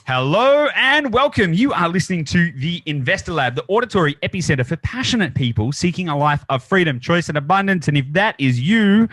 Hello and welcome. You are listening to the Investor Lab, the auditory epicenter for passionate people seeking a life of freedom, choice, and abundance. And if that is you,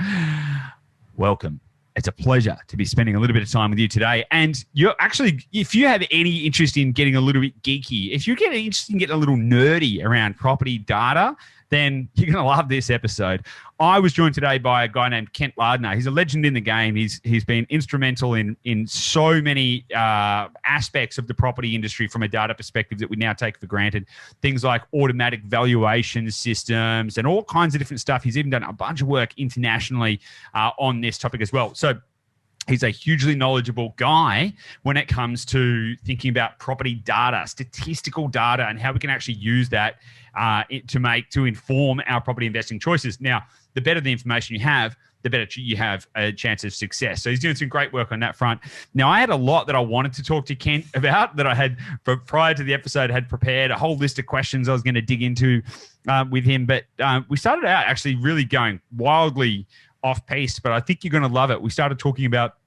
welcome. It's a pleasure to be spending a little bit of time with you today. And you're actually, if you have any interest in getting a little bit geeky, if you're getting interested in getting a little nerdy around property data, then you're going to love this episode. I was joined today by a guy named Kent Lardner. He's a legend in the game. He's been instrumental in so many aspects of the property industry from a data perspective that we now take for granted. Things like automatic valuation systems and all kinds of different stuff. He's even done a bunch of work internationally on this topic as well. So he's a hugely knowledgeable guy when it comes to thinking about property data, statistical data, and how we can actually use that to inform our property investing choices. Now, the better the information you have, the better you have a chance of success. So he's doing some great work on that front. Now, I had a lot that I wanted to talk to Kent about that I had, prior to the episode, had prepared a whole list of questions I was going to dig into with him. But we started out actually really going wildly off-piste, but I think you're going to love it. We started talking about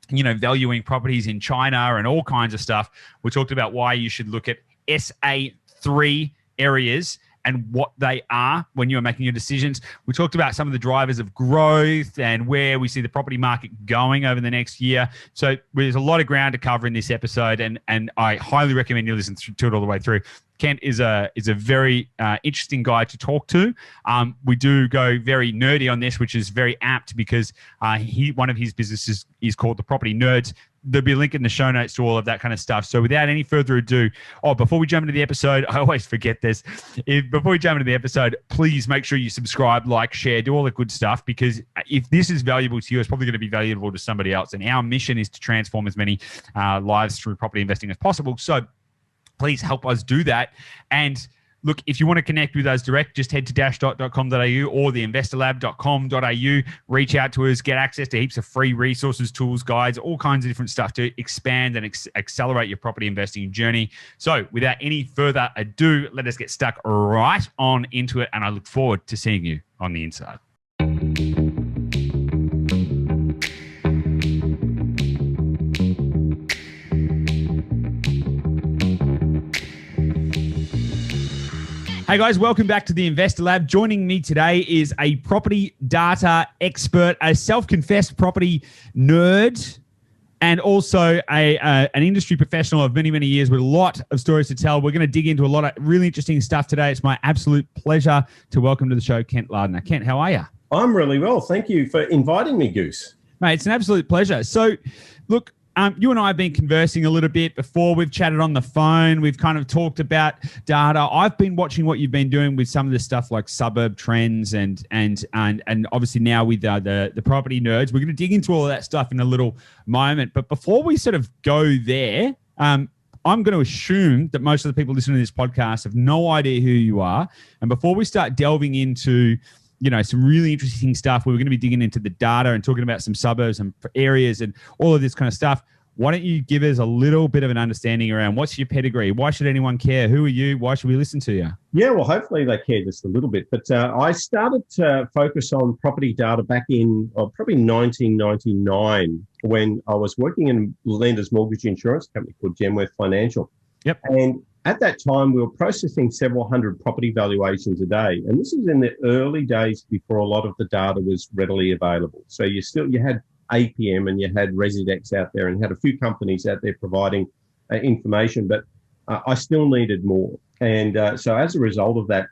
valuing properties in China and all kinds of stuff. We talked about why you should look at SA3 areas and what they are when you're making your decisions. We talked about some of the drivers of growth and where we see the property market going over the next year. So there's a lot of ground to cover in this episode, and I highly recommend you listen to it all the way through. Kent is a very interesting guy to talk to. We do go very nerdy on this, which is very apt because one of his businesses is called The Property Nerds. There'll be a link in the show notes to all of that kind of stuff. So without any further ado, before we jump into the episode, I always forget this. Before we jump into the episode, please make sure you subscribe, like, share, do all the good stuff, because if this is valuable to you, it's probably going to be valuable to somebody else. And our mission is to transform as many lives through property investing as possible. So please help us do that. And look, if you want to connect with us direct, just head to dash.com.au or theinvestorlab.com.au. Reach out to us, get access to heaps of free resources, tools, guides, all kinds of different stuff to expand and accelerate your property investing journey. So without any further ado, let us get stuck right on into it. And I look forward to seeing you on the inside. Hey guys, welcome back to the Investor Lab. Joining me today is a property data expert, a self-confessed property nerd, and also an industry professional of many, many years with a lot of stories to tell. We're going to dig into a lot of really interesting stuff today. It's my absolute pleasure to welcome to the show Kent Lardner. Kent, how are you? I'm really well. Thank you for inviting me, Goose. Mate, it's an absolute pleasure. So, look, you and I have been conversing a little bit before. We've chatted on the phone. We've kind of talked about data. I've been watching what you've been doing with some of the stuff like suburb trends and obviously now with the property nerds. We're going to dig into all of that stuff in a little moment. But before we sort of go there, I'm going to assume that most of the people listening to this podcast have no idea who you are. And before we start delving into some really interesting stuff, we're going to be digging into the data and talking about some suburbs and areas and all of this kind of stuff. Why don't you give us a little bit of an understanding around what's your pedigree? Why should anyone care? Who are you? Why should we listen to you? Yeah, well, hopefully they care just a little bit. But I started to focus on property data back in probably 1999 when I was working in Lender's mortgage insurance company called Genworth Financial. Yep. And at that time, we were processing several hundred property valuations a day. And this is in the early days before a lot of the data was readily available. So you had APM and you had Residex out there and had a few companies out there providing information, but I still needed more. And so as a result of that,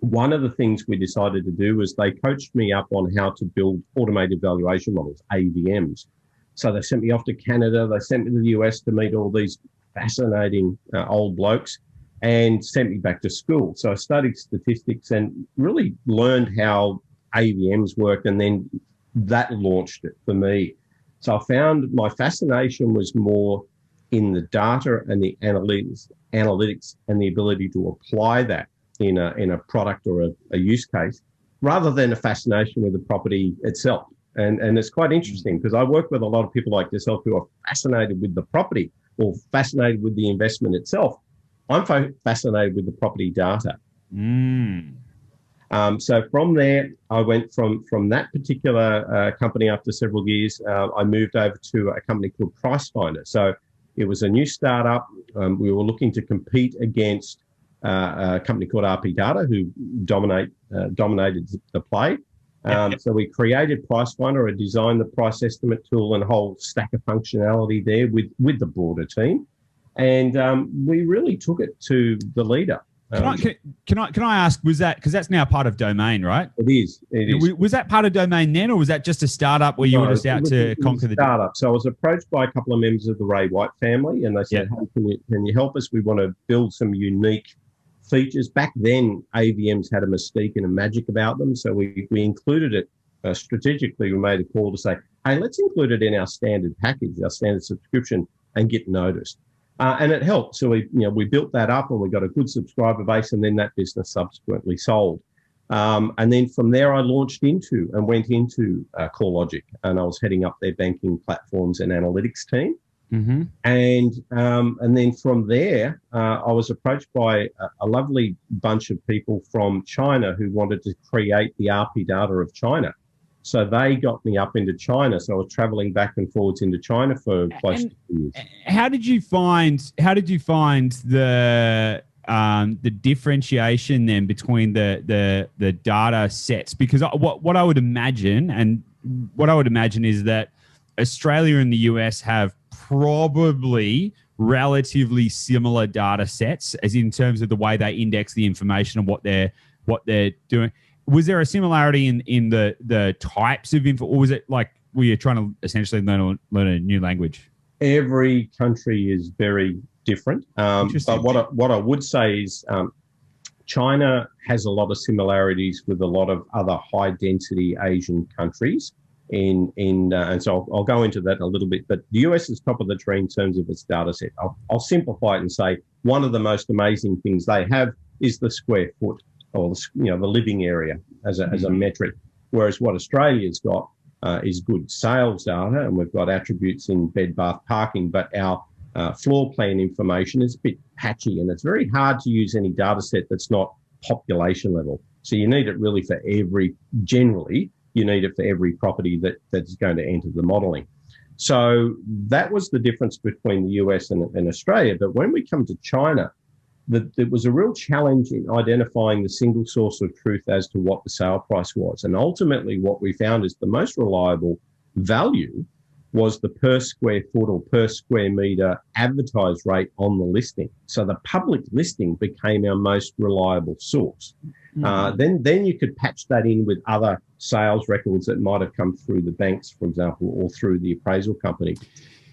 one of the things we decided to do was they coached me up on how to build automated valuation models, AVMs. So they sent me off to Canada. They sent me to the US to meet all these fascinating old blokes and sent me back to school. So I studied statistics and really learned how AVMs work, and then that launched it for me. So I found my fascination was more in the data and the analytics and the ability to apply that in a product or a use case, rather than a fascination with the property itself. And it's quite interesting because I work with a lot of people like yourself who are fascinated with the property or fascinated with the investment itself. I'm fascinated with the property data. So from there, I went from that particular company after several years. I moved over to a company called Price Finder. So It was a new startup. We were looking to compete against a company called RP Data, who dominated the play. So we created Price Finder, or designed the price estimate tool and a whole stack of functionality there with the broader team. And we really took it to the leader. Can I ask, was that, because that's now part of Domain, right? It is. Was that part of Domain then, or was that just a startup where you were just out to conquer the startup? So I was approached by a couple of members of the Ray White family, and they said, "Hey, can you help us? We want to build some unique features." Back then, AVMs had a mystique and a magic about them, so we included it strategically. We made a call to say, "Hey, let's include it in our standard package, our standard subscription, and get noticed." And it helped. So we built that up, and we got a good subscriber base, and then that business subsequently sold. And then from there, I went into CoreLogic, and I was heading up their banking platforms and analytics team. Mm-hmm. And then from there, I was approached by a lovely bunch of people from China who wanted to create the RP Data of China. So they got me up into China. So I was traveling back and forwards into China for close to 2 years. How did you find the differentiation then between the data sets? Because what I would imagine is that Australia and the US have probably relatively similar data sets, as in terms of the way they index the information and what they're doing. Was there a similarity in the types of info, or was it like were you trying to essentially learn a new language? Every country is very different. But what I would say is China has a lot of similarities with a lot of other high density Asian countries. And so I'll go into that in a little bit. But the US is top of the tree in terms of its data set. I'll simplify it and say one of the most amazing things they have is the square foot, or the living area as a metric. Whereas what Australia's got is good sales data, and we've got attributes in bed, bath, parking, but our floor plan information is a bit patchy, and it's very hard to use any data set that's not population level. So you need it really for you need it for every property that's going to enter the modelling. So that was the difference between the US and Australia. But when we come to China, there was a real challenge in identifying the single source of truth as to what the sale price was. And ultimately what we found is the most reliable value was the per square foot or per square metre advertised rate on the listing. So the public listing became our most reliable source. Then you could patch that in with other sales records that might have come through the banks, for example, or through the appraisal company.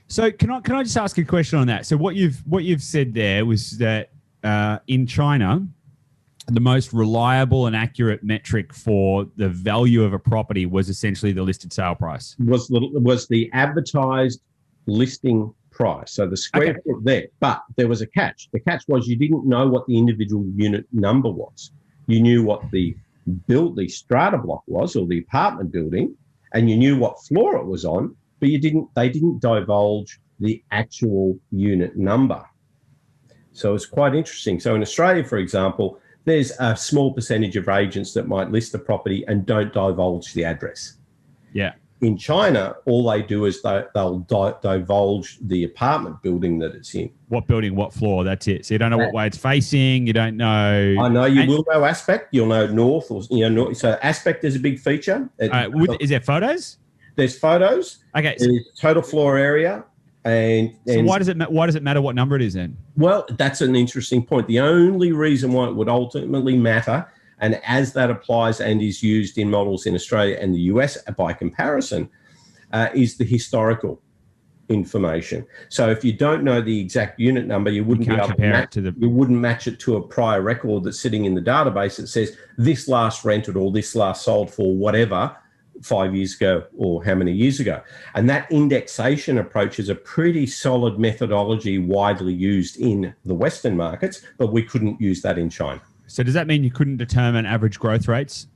So can I just ask a question on that? So what you've said there was that in China, the most reliable and accurate metric for the value of a property was essentially the listed sale price. Was the advertised listing price. So the square foot there. But there was a catch. The catch was you didn't know what the individual unit number was. You knew what the strata block was, or the apartment building, and you knew what floor it was on, but they didn't divulge the actual unit number. So it's quite interesting. So in Australia, for example, there's a small percentage of agents that might list the property and don't divulge the address. Yeah. In China, all they do is they'll divulge the apartment building that it's in. What building, what floor, that's it. So you don't know what way it's facing, you don't know. I know you will know aspect, you'll know north, or north. So aspect is a big feature. Is there photos? There's photos. Okay. There's total floor area. And so why does it matter what number it is then? Well, that's an interesting point. The only reason why it would ultimately matter, and as that applies and is used in models in Australia and the US by comparison, is the historical information. So if you don't know the exact unit number, you wouldn't be able to match it. You wouldn't match it to a prior record that's sitting in the database that says this last rented or this last sold for whatever 5 years ago or how many years ago. And that indexation approach is a pretty solid methodology widely used in the Western markets, but we couldn't use that in China. So does that mean you couldn't determine average growth rates?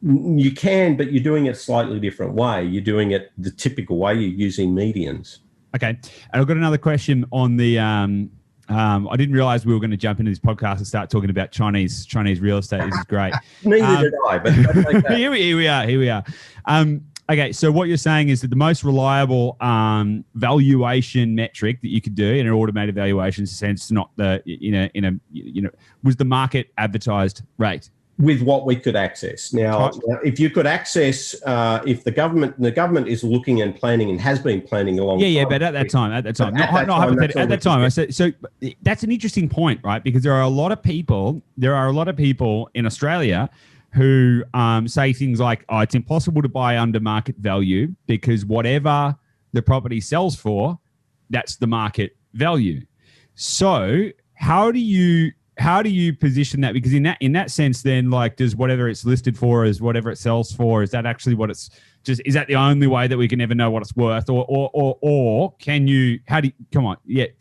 You can, but you're doing it a slightly different way. You're doing it the typical way. You're using medians. Okay. And I've got another question on the I didn't realize we were going to jump into this podcast and start talking about Chinese real estate. This is great. Neither did I, but that's okay. Here we are. Okay, so what you're saying is that the most reliable valuation metric that you could do in an automated valuation sense, not the was the market advertised rate with what we could access. Now, if you could access, if the government is looking and planning and has been planning a long time. But at that time, not hypothetically, at that time. So that's an interesting point, right? Because there are a lot of people in Australia who say things like, oh, it's impossible to buy under market value because whatever the property sells for, that's the market value. So how do you position that? Because in that sense, then, like, does whatever it's listed for is whatever it sells for? Is that actually what it's just? Is that the only way that we can ever know what it's worth? Or can you? How do you? Come on, dig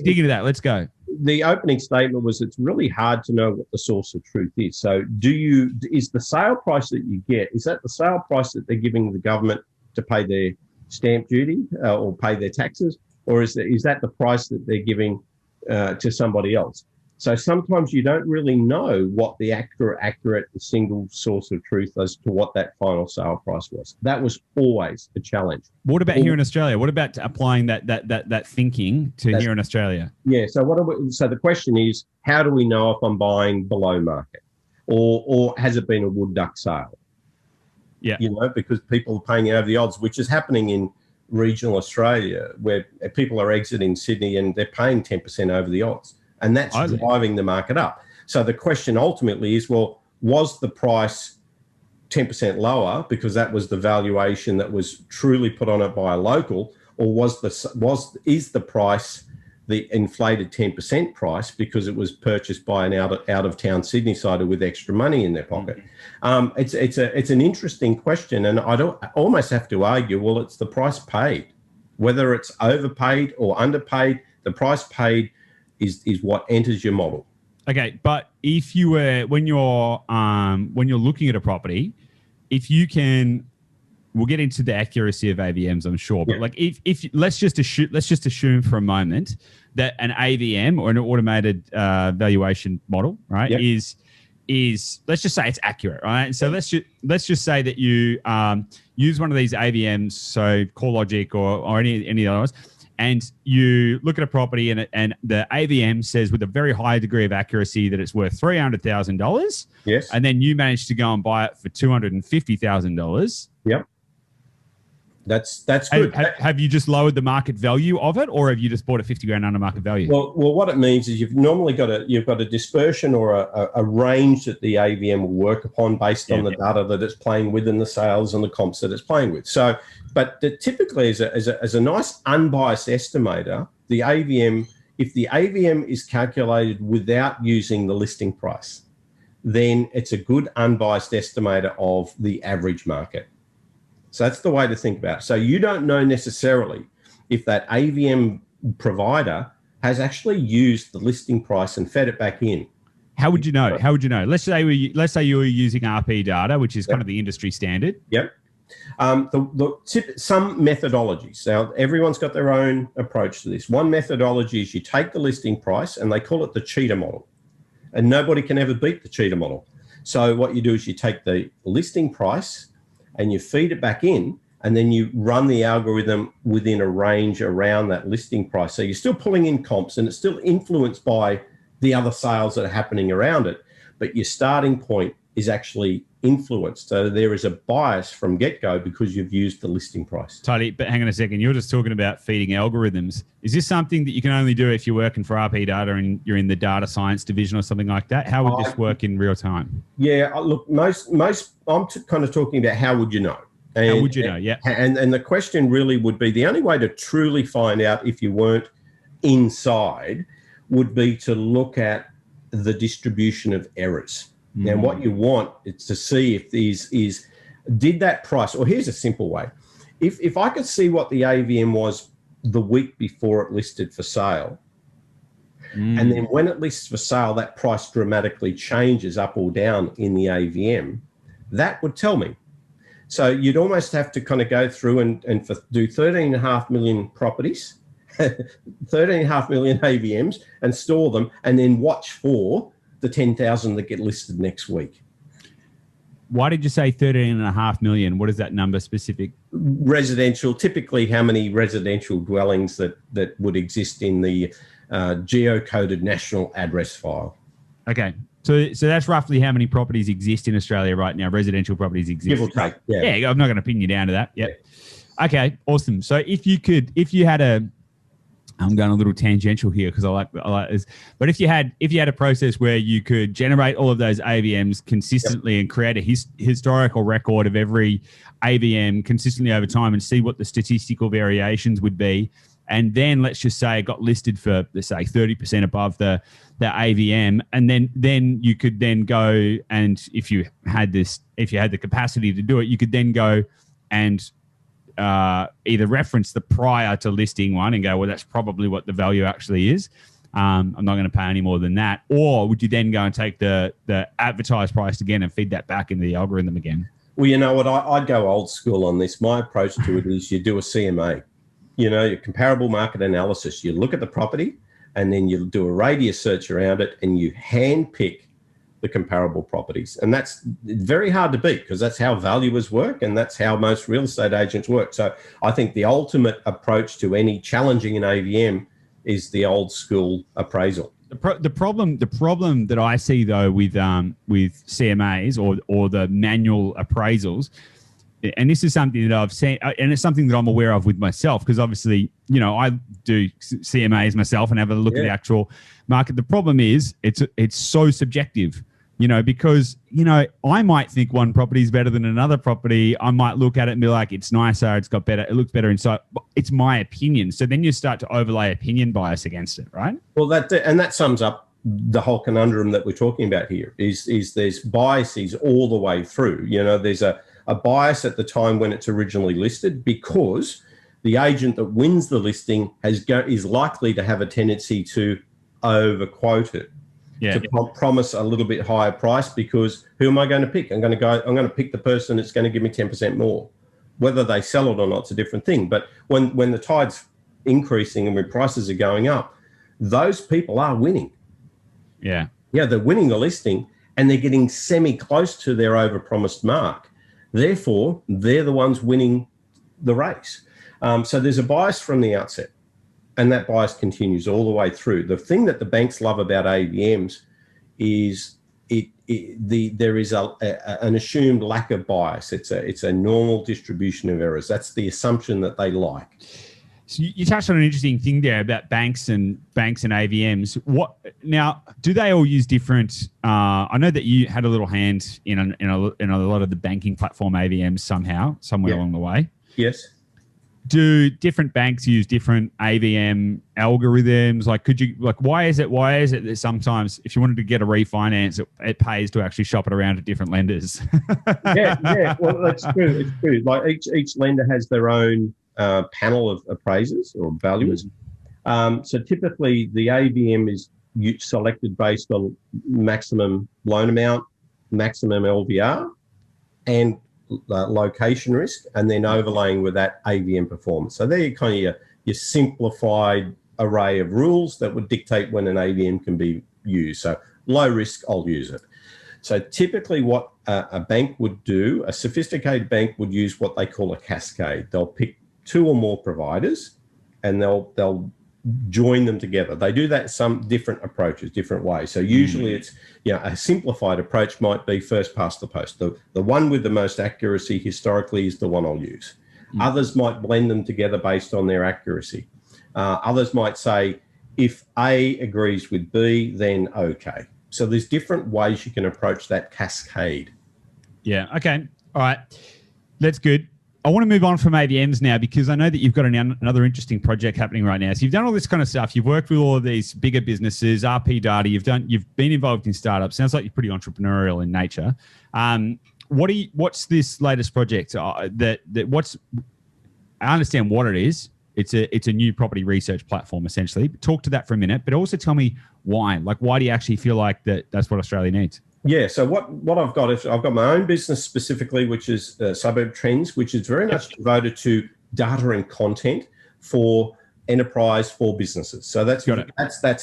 into that. Let's go. The opening statement was it's really hard to know what the source of truth is. So is the sale price that you get, is that the sale price that they're giving the government to pay their stamp duty or pay their taxes? Or is that the price that they're giving to somebody else? So sometimes you don't really know what the accurate single source of truth as to what that final sale price was. That was always a challenge. What about here in Australia? What about applying that thinking to here in Australia? Yeah. So so the question is, how do we know if I'm buying below market, or has it been a wood duck sale? Yeah. Because people are paying over the odds, which is happening in regional Australia, where people are exiting Sydney and they're paying 10% over the odds. And that's driving the market up. So the question ultimately is, well, was the price 10% lower because that was the valuation that was truly put on it by a local, or is the price the inflated 10% price because it was purchased by an out of town Sydney sider with extra money in their pocket? It's an interesting question, and I almost have to argue, well, it's the price paid, whether it's overpaid or underpaid. The price paid is what enters your model. Okay, but if you were when you're looking at a property, if you can, we'll get into the accuracy of AVMs, I'm sure. But like if let's just assume for a moment that an AVM or an automated valuation model, right, is let's just say it's accurate, right? So let's just say that you use one of these AVMs, so CoreLogic or any others. And you look at a property and the AVM says with a very high degree of accuracy that it's worth $300,000. Yes. And then you manage to go and buy it for $250,000. Yep. That's good. Have you just lowered the market value of it, or have you just bought it $50,000 under market value? Well, what it means is you've normally got a dispersion or a range that the AVM will work upon based on the data that it's playing with and the sales and the comps that it's playing with. So, but typically as a nice unbiased estimator, the AVM, if the AVM is calculated without using the listing price, then it's a good unbiased estimator of the average market. So that's the way to think about it. So you don't know necessarily if that AVM provider has actually used the listing price and fed it back in. How would you know? Let's say you were using RP data, which is kind of the industry standard. Yep. Some methodologies. Now, everyone's got their own approach to this. One methodology is you take the listing price, and they call it the cheetah model. And nobody can ever beat the cheetah model. So what you do is you take the listing price and you feed it back in, and then you run the algorithm within a range around that listing price. So you're still pulling in comps, and it's still influenced by the other sales that are happening around it, but your starting point is actually influenced. So there is a bias from get-go because you've used the listing price. Totally, but hang on a second. You're just talking about feeding algorithms. Is this something that you can only do if you're working for RP data and you're in the data science division or something like that? How would this work in real time? Yeah, look, most I'm kind of talking about how would you know? How would you know? Yeah. And the question really would be, the only way to truly find out if you weren't inside would be to look at the distribution of errors. Now, what you want is to see if did that price, or here's a simple way. If I could see what the AVM was the week before it listed for sale, and then when it lists for sale, that price dramatically changes up or down in the AVM, that would tell me. So you'd almost have to kind of go through and do 13.5 million properties, 13.5 million AVMs, and store them, and then watch for the 10,000 that get listed next week. Why did you say 13.5 million? What is that number specific? Residential, typically how many residential dwellings that would exist in the geocoded national address file. Okay. So that's roughly how many properties exist in Australia right now. Residential properties exist. Give or take. Yeah. Yeah, I'm not going to pin you down to that. Yep. Yeah. Okay, awesome. So if you had a, I'm going a little tangential here because I like this, but if you had a process where you could generate all of those AVMs consistently and create a historical record of every AVM consistently over time and see what the statistical variations would be, and then let's just say it got listed for, let's say, 30% above the AVM, and then you could then go, and if you had the capacity to do it, you could then go and either reference the prior to listing one and go, well, that's probably what the value actually is. I'm not going to pay any more than that. Or would you then go and take the advertised price again and feed that back into the algorithm again? Well, you know what? I'd go old school on this. My approach to it is you do a CMA, your comparable market analysis. You look at the property and then you do a radius search around it and you hand pick the comparable properties. And that's very hard to beat because that's how valuers work and that's how most real estate agents work. So I think the ultimate approach to any challenging an AVM is the old school appraisal. The problem that I see though with CMAs or the manual appraisals, and this is something that I've seen, and it's something that I'm aware of with myself because obviously, I do CMAs myself and have a look at the actual market. The problem is it's so subjective, because, I might think one property is better than another property. I might look at it and be like, it's nicer, it's got better, it looks better inside. It's my opinion. So then you start to overlay opinion bias against it, right? Well, that sums up the whole conundrum that we're talking about here is there's biases all the way through. There's a bias at the time when it's originally listed because the agent that wins the listing is likely to have a tendency to overquote it, to promise a little bit higher price because who am I going to pick? I'm going to pick the person that's going to give me 10% more. Whether they sell it or not, it's a different thing. But when the tide's increasing and when prices are going up, those people are winning. Yeah. Yeah, they're winning the listing and they're getting semi-close to their overpromised mark. Therefore, they're the ones winning the race. So there's a bias from the outset, and that bias continues all the way through. The thing that the banks love about AVMs is there is an assumed lack of bias. It's a normal distribution of errors. That's the assumption that they like. So you touched on an interesting thing there about banks and AVMs. Now? Do they all use different? I know that you had a little hand in a lot of the banking platform AVMs somewhere along the way. Yes. Do different banks use different AVM algorithms? Why is it that sometimes if you wanted to get a refinance, it pays to actually shop it around to different lenders? Yeah. Well, that's true. It's true. Like each lender has their own panel of appraisers or valuers. So typically the AVM is selected based on maximum loan amount, maximum LVR, and location risk, and then overlaying with that AVM performance. So they're kind of your simplified array of rules that would dictate when an AVM can be used. So low risk, I'll use it. So typically what a bank would do, a sophisticated bank would use what they call a cascade. They'll pick two or more providers and they'll join them together. They do that some different approaches, different ways. So usually it's, a simplified approach might be first past the post. The one with the most accuracy historically is the one I'll use. Others might blend them together based on their accuracy. Others might say, if A agrees with B, then okay. So there's different ways you can approach that cascade. Yeah. Okay. All right. That's good. I want to move on from AVMs now because I know that you've got another interesting project happening right now. So you've done all this kind of stuff. You've worked with all of these bigger businesses, RP data. You've been involved in startups. Sounds like you're pretty entrepreneurial in nature. What's this latest project? I understand what it is. It's a new property research platform essentially. Talk to that for a minute, but also tell me why. Why do you actually feel like that's what Australia needs? Yeah, so what I've got is I've got my own business specifically, which is Suburb Trends, which is very much devoted to data and content for enterprise, for businesses. So that's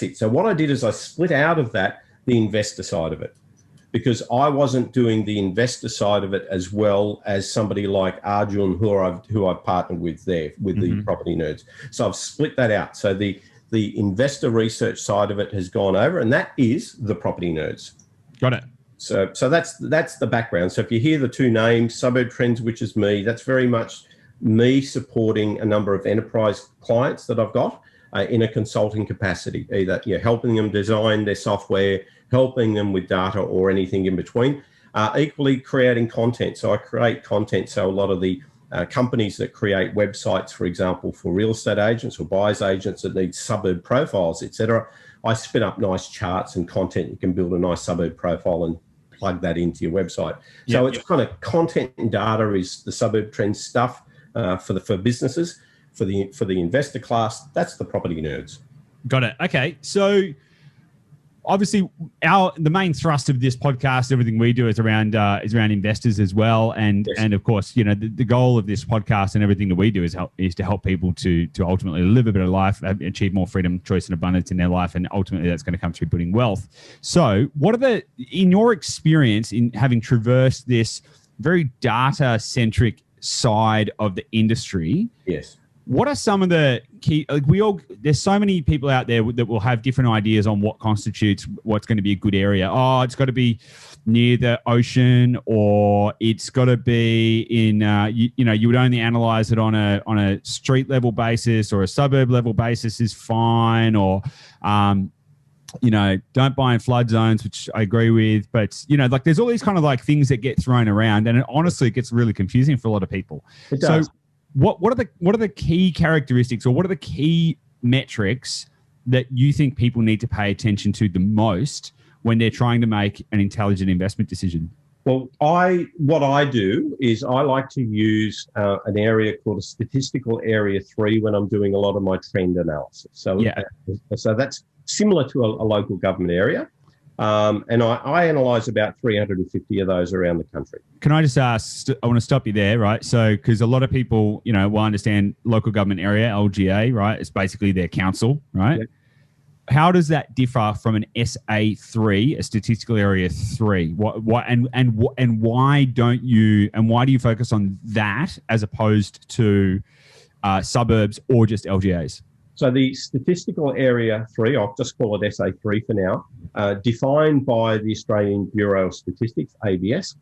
it. So what I did is I split out of that the investor side of it. because I wasn't doing the investor side of it as well as somebody like Arjun, who I've partnered with there with the property nerds. So I've split that out. So the investor research side of it has gone over, and that is the property nerds. Got it. So that's the background. So if you hear the two names, Suburb Trends, which is me, that's very much me supporting a number of enterprise clients that I've got in a consulting capacity, either helping them design their software, helping them with data, or anything in between. Equally creating content. So I create content. So a lot of the companies that create websites, for example, for real estate agents or buyers agents that need suburb profiles, etc., I spin up nice charts and content. You can build a nice suburb profile and plug that into your website. So it's kind of content and data is the Suburb Trends stuff for businesses. For the investor class, that's the property nerds. Got it. Okay, so obviously the main thrust of this podcast, everything we do is around investors as well, and of course, the goal of this podcast and everything that we do is to help people to ultimately live a better life, achieve more freedom, choice, and abundance in their life, and ultimately that's going to come through building wealth. So, in your experience in having traversed this very data centric side of the industry? Yes. What are some of the key, there's so many people out there that will have different ideas on what constitutes what's going to be a good area. Oh, it's got to be near the ocean, or it's got to be in, you would only analyze it on a street level basis, or a suburb level basis is fine, or, don't buy in flood zones, which I agree with. But, there's all these kind of things that get thrown around, and honestly, it gets really confusing for a lot of people. It does. So, what are the key characteristics, or what are the key metrics that you think people need to pay attention to the most when they're trying to make an intelligent investment decision? Well, what I do is I like to use an area called a statistical area 3 when I'm doing a lot of my trend analysis. So that's similar to a local government area. And I analyse about 350 of those around the country. Can I just ask, I want to stop you there, right? So, because a lot of people, will understand local government area, LGA, right? It's basically their council, right? Yep. How does that differ from an SA3, a statistical area 3? Why do you focus on that as opposed to suburbs or just LGAs? So the statistical area 3, I'll just call it SA3 for now, defined by the Australian Bureau of Statistics, ABS.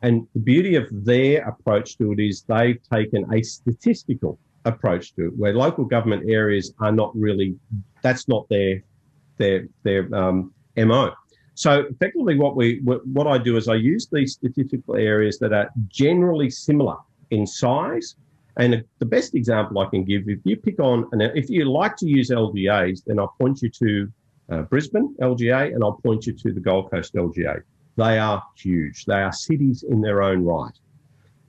And the beauty of their approach to it is they've taken a statistical approach to it, where local government areas are not really, that's not their MO. So effectively what I do is I use these statistical areas that are generally similar in size. And the best example I can give, if you like to use LGAs, then I'll point you to Brisbane LGA, and I'll point you to the Gold Coast LGA. They are huge. They are cities in their own right.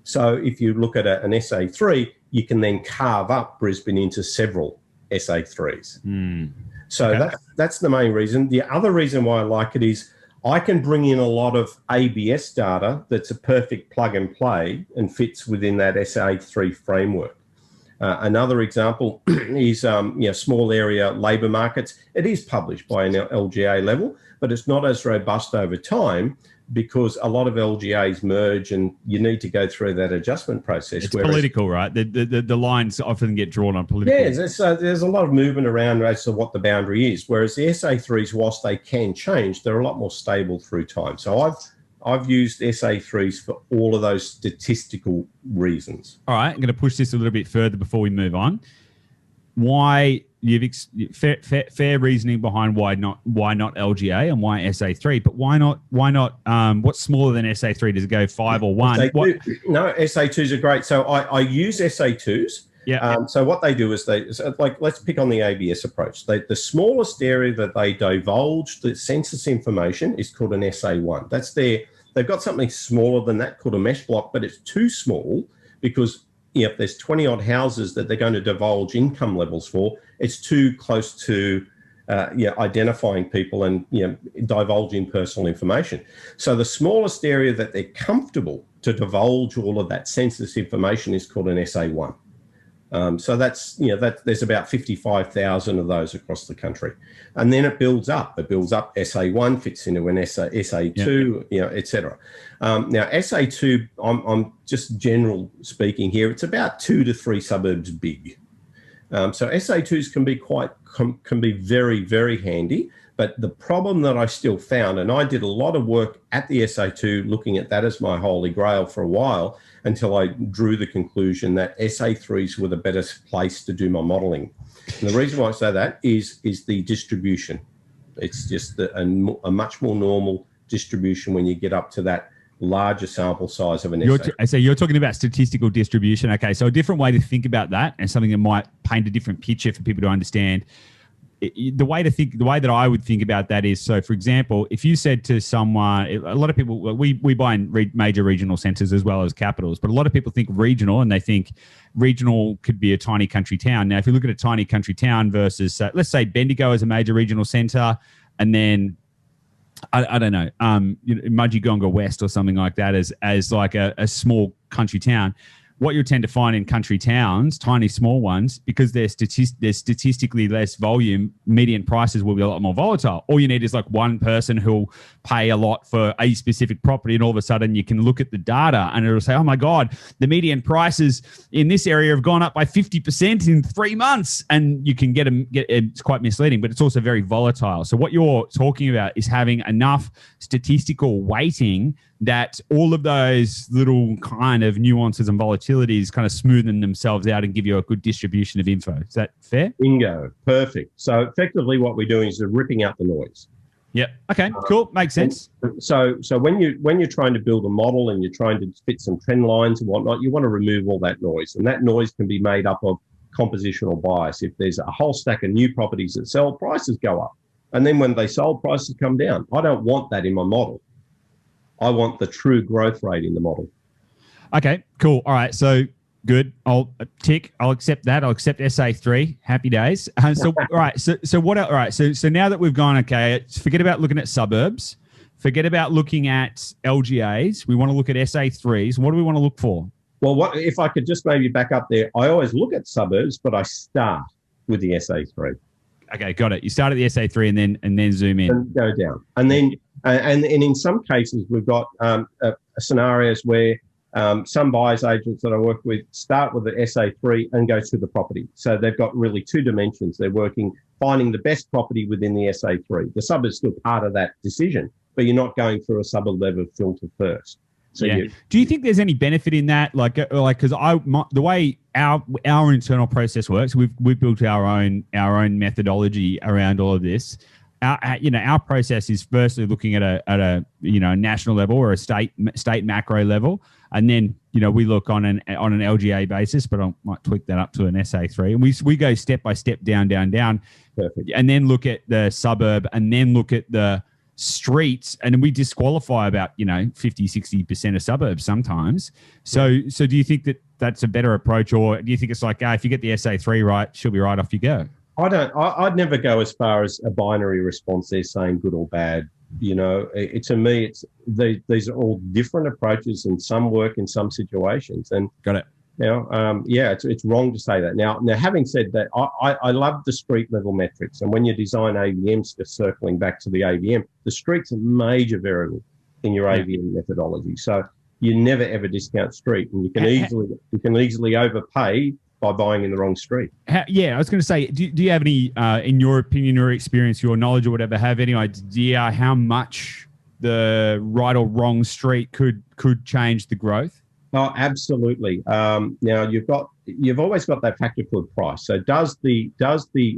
So if you look at an SA3, you can then carve up Brisbane into several SA3s. So that's the main reason. The other reason why I like it is I can bring in a lot of ABS data that's a perfect plug and play and fits within that SA3 framework. Another example is small area labour markets. It is published by an LGA level, but it's not as robust over time because a lot of LGAs merge and you need to go through that adjustment process. It's political, right? The lines often get drawn on political. Yeah, there's a lot of movement around as to what the boundary is, whereas the SA3s, whilst they can change, they're a lot more stable through time. So I've used SA3s for all of those statistical reasons. All right, I'm going to push this a little bit further before we move on. Why fair reasoning behind why not LGA and why SA3, but why not what's smaller than SA3? Does it go 5 or 1? No, SA2s are great. So I use SA2s. Yeah. So what they do is let's pick on the ABS approach. The smallest area that they divulge the census information is called an SA1. They've got something smaller than that called a mesh block, but it's too small because if there's 20 odd houses that they're going to divulge income levels for, it's too close to identifying people and divulging personal information. So the smallest area that they're comfortable to divulge all of that census information is called an SA1. So that's, there's about 55,000 of those across the country. And then it builds up. It builds up. SA1 fits into an SA2, et cetera. Now, SA2, I'm just general speaking here, it's about 2 to 3 suburbs big. So SA2s can be very, very handy. But the problem that I still found, and I did a lot of work at the SA2 looking at that as my holy grail for a while, until I drew the conclusion that SA3s were the better place to do my modelling. And the reason why I say that is the distribution. It's just a much more normal distribution when you get up to that larger sample size of an SA. So you're talking about statistical distribution. Okay, so a different way to think about that, and something that might paint a different picture for people to understand. The way that I would think about that is, so for example, if you said to someone, a lot of people, we buy in major regional centres as well as capitals, but a lot of people think regional, and they think regional could be a tiny country town. Now, if you look at a tiny country town versus, let's say Bendigo as a major regional centre, and then I don't know, Mudgegonga West or something like that as like a small country town. What you tend to find in country towns, tiny small ones, because there's statistically less volume, median prices will be a lot more volatile. All you need is like one person who'll pay a lot for a specific property, and all of a sudden you can look at the data and it'll say, oh my God, the median prices in this area have gone up by 50% in 3 months. And you can it's quite misleading, but it's also very volatile. So what you're talking about is having enough statistical weighting that all of those little kind of nuances and volatilities kind of smoothen themselves out and give you a good distribution of info. Is that fair? Bingo. Perfect. So effectively what we're doing is we're ripping out the noise. Yep. Okay, cool. Makes sense. So when you're trying to build a model and you're trying to fit some trend lines and whatnot, you want to remove all that noise. And that noise can be made up of compositional bias. If there's a whole stack of new properties that sell, prices go up. And then when they sold, prices come down. I don't want that in my model. I want the true growth rate in the model. Okay, cool. All right, so good. I'll tick. I'll accept that. I'll accept SA3. Happy days. So all right. So what? All right. So now that we've gone, okay, forget about looking at suburbs. Forget about looking at LGAs. We want to look at SA3s. What do we want to look for? Well, what if I could just maybe back up there? I always look at suburbs, but I start with the SA3. Okay, got it. You start at the SA3 and then zoom in. And go down. And then and in some cases, we've got scenarios where some buyers agents that I work with start with the SA3 and go to the property. So they've got really 2 dimensions. They're finding the best property within the SA3. The suburb's still part of that decision, but you're not going through a suburb level filter first. So yeah. Do you think there's any benefit in that? Because the way our internal process works, we've built our own methodology around all of this. Our process is firstly looking at a national level or a state macro level, and then we look on an LGA basis, but I might tweak that up to an SA3, and we go step by step down. Perfect. And then look at the suburb, and then look at the streets, and we disqualify about 50-60% of suburbs sometimes. So do you think that that's a better approach, or do you think it's like if you get the SA3 right, she'll be right, off you go? I'd never go as far as a binary response there saying good or bad. To me, these are all different approaches, and some work in some situations. And got it. It's wrong to say that. Now, having said that, I love the street level metrics. And when you design AVMs, just circling back to the AVM, the street's a major variable in your AVM methodology. So you never ever discount street, and you can easily overpay by buying in the wrong street. I was going to say, do you have any, in your opinion or experience, your knowledge or whatever, have any idea how much the right or wrong street could change the growth? Oh, absolutely. Now you've always got that factor called price. So does the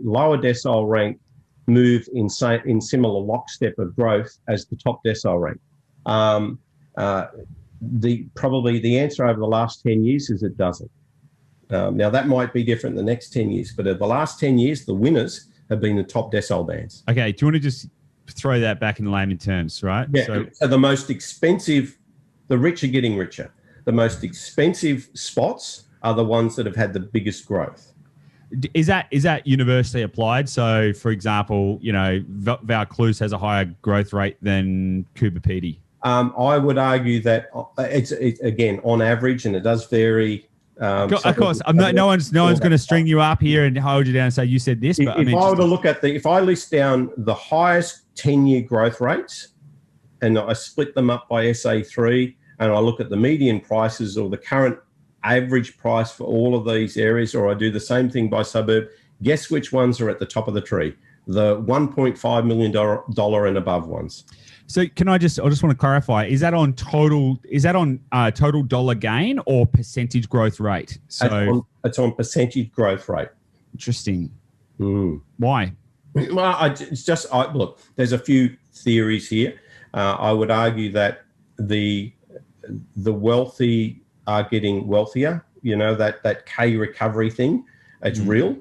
lower decile rank move in similar lockstep of growth as the top decile rank? Probably the answer over the last 10 years is it doesn't. Now, that might be different the next 10 years, but over the last 10 years, the winners have been the top decile bands. Okay, do you want to just throw that back in layman terms, right? Yeah, so the most expensive, the rich are getting richer. The most expensive spots are the ones that have had the biggest growth. Is that universally applied? So, for example, Vaucluse has a higher growth rate than Coober Pedy. I would argue that it's again, on average, and it does vary Of course, no one's going to string you up here and hold you down and say you said this. But if I were to look at if I list down the highest 10-year growth rates, and I split them up by SA3, and I look at the median prices or the current average price for all of these areas, or I do the same thing by suburb, guess which ones are at the top of the tree? The $1.5 million and above ones. So I just want to clarify, is that on total dollar gain or percentage growth rate? So it's on percentage growth rate. Interesting. Why? Well, look, there's a few theories here. I would argue that the wealthy are getting wealthier. You know, that K recovery thing, it's real.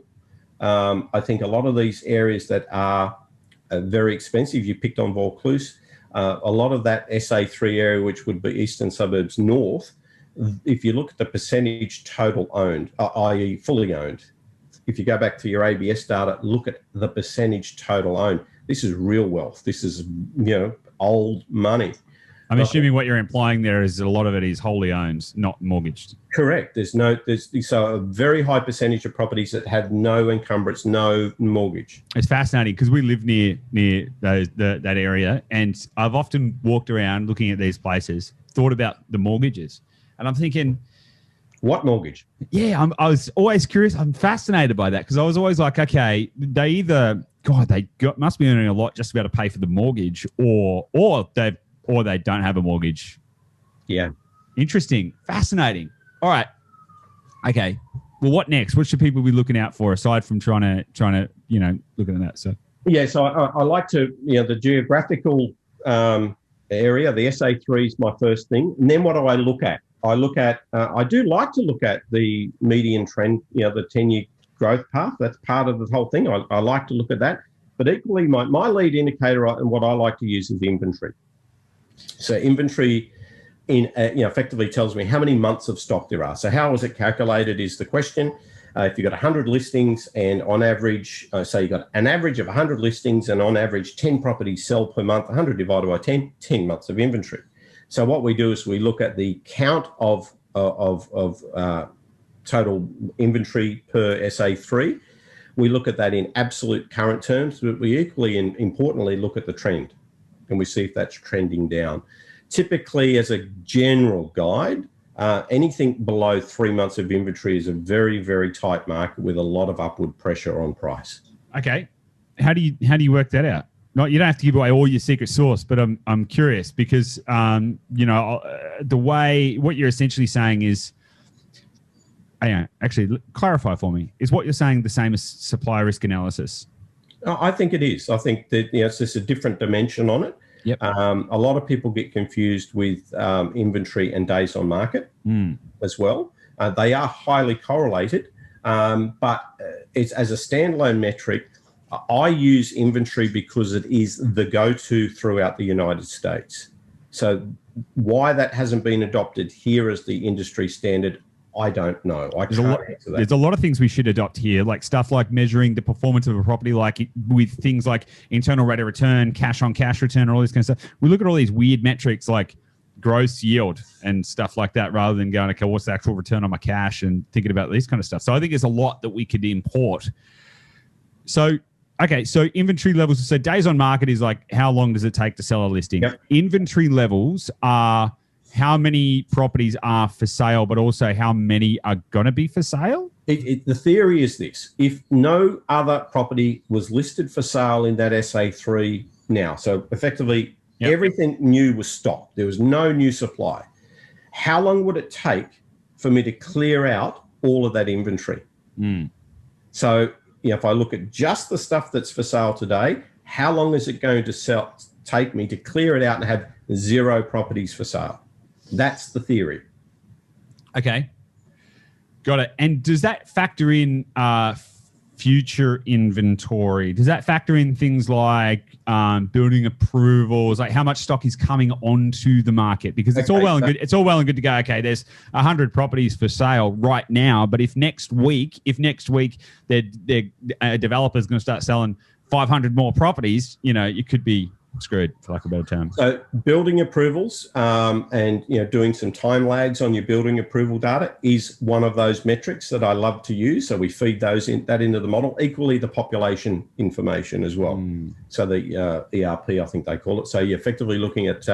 I think a lot of these areas that are very expensive, you picked on Vaucluse, a lot of that SA3 area, which would be eastern suburbs north, if you look at the percentage total owned, i.e. fully owned, if you go back to your ABS data, look at the percentage total owned. This is real wealth. This is, old money. I'm assuming what you're implying there is a lot of it is wholly owned, not mortgaged. Correct. There's a very high percentage of properties that have no encumbrance, no mortgage. It's fascinating because we live near that area, and I've often walked around looking at these places, thought about the mortgages, and I'm thinking, what mortgage? Yeah, I was always curious. I'm fascinated by that because I was always like, okay, they either must be earning a lot just to be able to pay for the mortgage, or they don't have a mortgage. Yeah. Interesting. Fascinating. All right. Okay. Well, what next? What should people be looking out for aside from trying to looking at that? So I like to, the geographical area, the SA3 is my first thing. And then what do I look at? I do like to look at the median trend, the 10-year growth path. That's part of the whole thing. I like to look at that. But equally, my lead indicator and what I like to use is inventory. So inventory effectively tells me how many months of stock there are. So how is it calculated is the question. If you've got 100 listings and on average, say you've got an average of 100 listings and on average 10 properties sell per month, 100 divided by 10 months of inventory. So what we do is we look at the count of total inventory per SA3. We look at that in absolute current terms, but we equally and importantly look at the trend, and we see if that's trending down. Typically, as a general guide, anything below 3 months of inventory is a very, very tight market with a lot of upward pressure on price. Okay, how do you work that out? You don't have to give away all your secret sauce, but I'm curious because the way what you're essentially saying is, actually clarify for me. Is what you're saying the same as supply risk analysis? I think it is. I think that it's just a different dimension on it. Yep. A lot of people get confused with inventory and days on market as well. They are highly correlated, but it's as a standalone metric. I use inventory because it is the go-to throughout the United States. So why that hasn't been adopted here as the industry standard, I don't know. There's a lot of things we should adopt here, like stuff like measuring the performance of a property, like with things like internal rate of return, cash on cash return, all this kind of stuff. We look at all these weird metrics like gross yield and stuff like that, rather than going, okay, what's the actual return on my cash and thinking about these kind of stuff. So I think there's a lot that we could import. So inventory levels. So days on market is like how long does it take to sell a listing? Yep. Inventory levels are how many properties are for sale, but also how many are going to be for sale? The theory is this. If no other property was listed for sale in that SA3 now, so effectively everything new was stocked, there was no new supply, how long would it take for me to clear out all of that inventory? So if I look at just the stuff that's for sale today, how long is it going to take me to clear it out and have 0 properties for sale? That's the theory. Okay. Got it. And does that factor in future inventory? Does that factor in things like building approvals, like how much stock is coming onto the market? Because it's all well and good. It's all well and good to go, okay, there's 100 properties for sale right now, but if next week their developer's going to start selling 500 more properties, it could be screwed, for lack of a better term. So building approvals and doing some time lags on your building approval data is one of those metrics that I love to use. So we feed that into the model. Equally, the population information as well. So the ERP, I think they call it. So you're effectively looking at